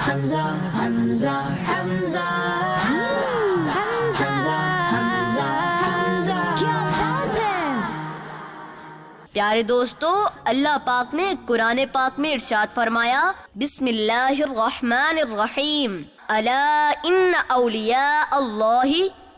حمزہ حمزہ حمزہ پیارے دوستو، اللہ پاک نے قرآن پاک میں ارشاد فرمایا، بسم اللہ الرحمن الرحیم، الا ان اولیاء اللہ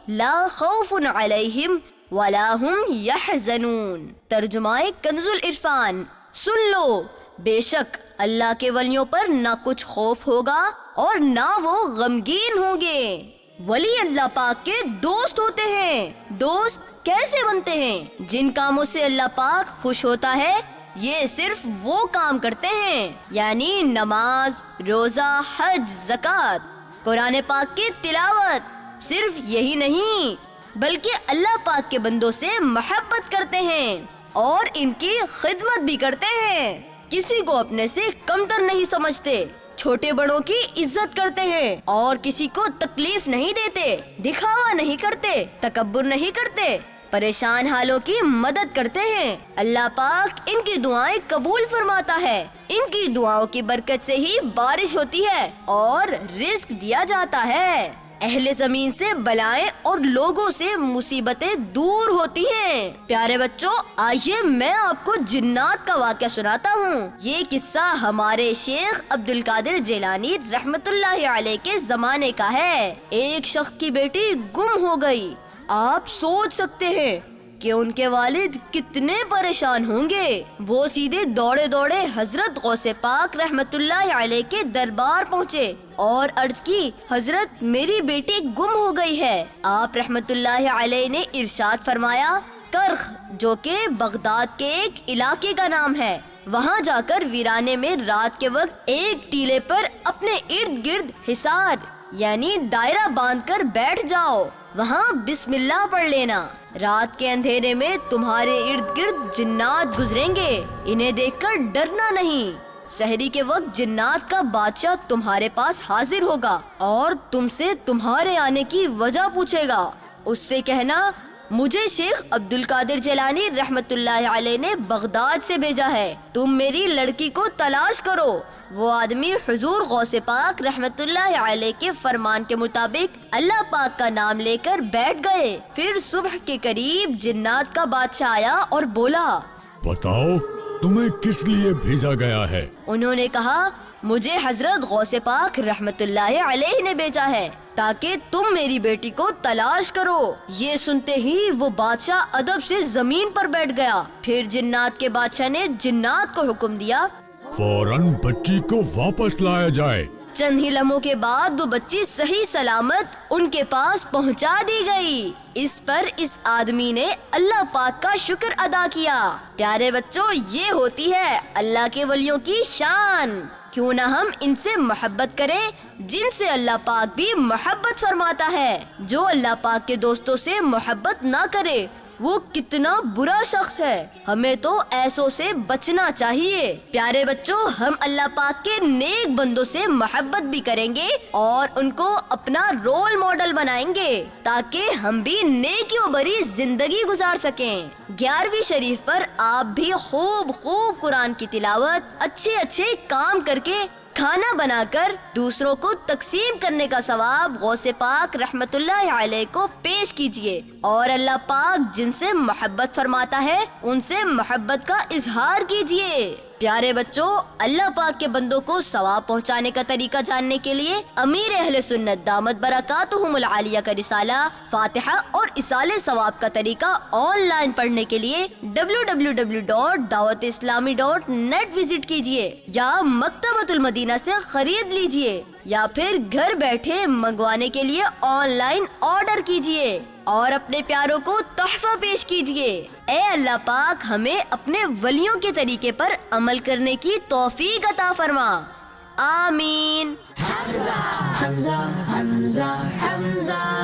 لا خوف علیہم ولا هم یحزنون۔ ترجمہ کنز العرفان، سن لو، بے شک اللہ کے ولیوں پر نہ کچھ خوف ہوگا اور نہ وہ غمگین ہوں گے۔ ولی اللہ پاک کے دوست ہوتے ہیں۔ دوست کیسے بنتے ہیں؟ جن کاموں سے اللہ پاک خوش ہوتا ہے یہ صرف وہ کام کرتے ہیں، یعنی نماز، روزہ، حج، زکوٰۃ، قرآن پاک کی تلاوت۔ صرف یہی نہیں بلکہ اللہ پاک کے بندوں سے محبت کرتے ہیں اور ان کی خدمت بھی کرتے ہیں۔ کسی کو اپنے سے کمتر نہیں سمجھتے، چھوٹے بڑوں کی عزت کرتے ہیں اور کسی کو تکلیف نہیں دیتے، دکھاوا نہیں کرتے، تکبر نہیں کرتے، پریشان حالوں کی مدد کرتے ہیں۔ اللہ پاک ان کی دعائیں قبول فرماتا ہے۔ ان کی دعاؤں کی برکت سے ہی بارش ہوتی ہے اور رزق دیا جاتا ہے۔ اہل زمین سے بلائیں اور لوگوں سے مصیبتیں دور ہوتی ہیں۔ پیارے بچوں، آئیے میں آپ کو جنات کا واقعہ سناتا ہوں۔ یہ قصہ ہمارے شیخ عبد القادر جیلانی رحمت اللہ علیہ کے زمانے کا ہے۔ ایک شخص کی بیٹی گم ہو گئی۔ آپ سوچ سکتے ہیں کہ ان کے والد کتنے پریشان ہوں گے۔ وہ سیدھے دوڑے دوڑے حضرت غوث پاک رحمت اللہ علیہ کے دربار پہنچے اور عرض کی، حضرت میری بیٹی گم ہو گئی ہے۔ آپ رحمت اللہ علیہ نے ارشاد فرمایا، کرخ، جو کہ بغداد کے ایک علاقے کا نام ہے، وہاں جا کر ویرانے میں رات کے وقت ایک ٹیلے پر اپنے ارد گرد حصار یعنی دائرہ باندھ کر بیٹھ جاؤ، وہاں بسم اللہ پڑھ لینا۔ رات کے اندھیرے میں تمہارے ارد گرد جنات گزریں گے، انہیں دیکھ کر ڈرنا نہیں۔ سحری کے وقت جنات کا بادشاہ تمہارے پاس حاضر ہوگا اور تم سے تمہارے آنے کی وجہ پوچھے گا۔ اس سے کہنا، مجھے شیخ عبد القادر جیلانی رحمت اللہ علیہ نے بغداد سے بھیجا ہے، تم میری لڑکی کو تلاش کرو۔ وہ آدمی حضور غوث پاک رحمت اللہ علیہ کے فرمان کے مطابق اللہ پاک کا نام لے کر بیٹھ گئے۔ پھر صبح کے قریب جنات کا بادشاہ آیا اور بولا، بتاؤ تمہیں کس لیے بھیجا گیا ہے؟ انہوں نے کہا، مجھے حضرت غوث پاک رحمت اللہ علیہ نے بھیجا ہے تاکہ تم میری بیٹی کو تلاش کرو۔ یہ سنتے ہی وہ بادشاہ ادب سے زمین پر بیٹھ گیا۔ پھر جنات کے بادشاہ نے جنات کو حکم دیا، فوراً بچی کو واپس لایا جائے۔ چند ہی لمحوں کے بعد وہ بچی صحیح سلامت ان کے پاس پہنچا دی گئی۔ اس پر اس آدمی نے اللہ پاک کا شکر ادا کیا۔ پیارے بچوں، یہ ہوتی ہے اللہ کے ولیوں کی شان۔ کیوں نہ ہم ان سے محبت کریں جن سے اللہ پاک بھی محبت فرماتا ہے۔ جو اللہ پاک کے دوستوں سے محبت نہ کرے وہ کتنا برا شخص ہے۔ ہمیں تو ایسوں سے بچنا چاہیے۔ پیارے بچوں، ہم اللہ پاک کے نیک بندوں سے محبت بھی کریں گے اور ان کو اپنا رول ماڈل بنائیں گے تاکہ ہم بھی نیکیوں بھری زندگی گزار سکیں۔ 11ویں شریف پر آپ بھی خوب قرآن کی تلاوت، اچھے کام کر کے، کھانا بنا کر دوسروں کو تقسیم کرنے کا ثواب غوث پاک رحمت اللہ علیہ کو پیش کیجیے اور اللہ پاک جن سے محبت فرماتا ہے ان سے محبت کا اظہار کیجیے۔ پیارے بچوں، اللہ پاک کے بندوں کو ثواب پہنچانے کا طریقہ جاننے کے لیے امیر اہل سنت دامت برکاتہم العالیہ کا رسالہ فاتحہ اور ایصال ثواب کا طریقہ آن لائن پڑھنے کے لیے www.dawatیسلامی.net وزٹ کیجیے یا مکتبۃ المدینہ سے خرید لیجیے یا پھر گھر بیٹھے منگوانے کے لیے آن لائن آرڈر کیجیے اور اپنے پیاروں کو تحفہ پیش کیجیے۔ اے اللہ پاک ہمیں اپنے ولیوں کے طریقے پر عمل کرنے کی توفیق عطا فرما، آمین۔ حمزہ حمزہ حمزہ حمزہ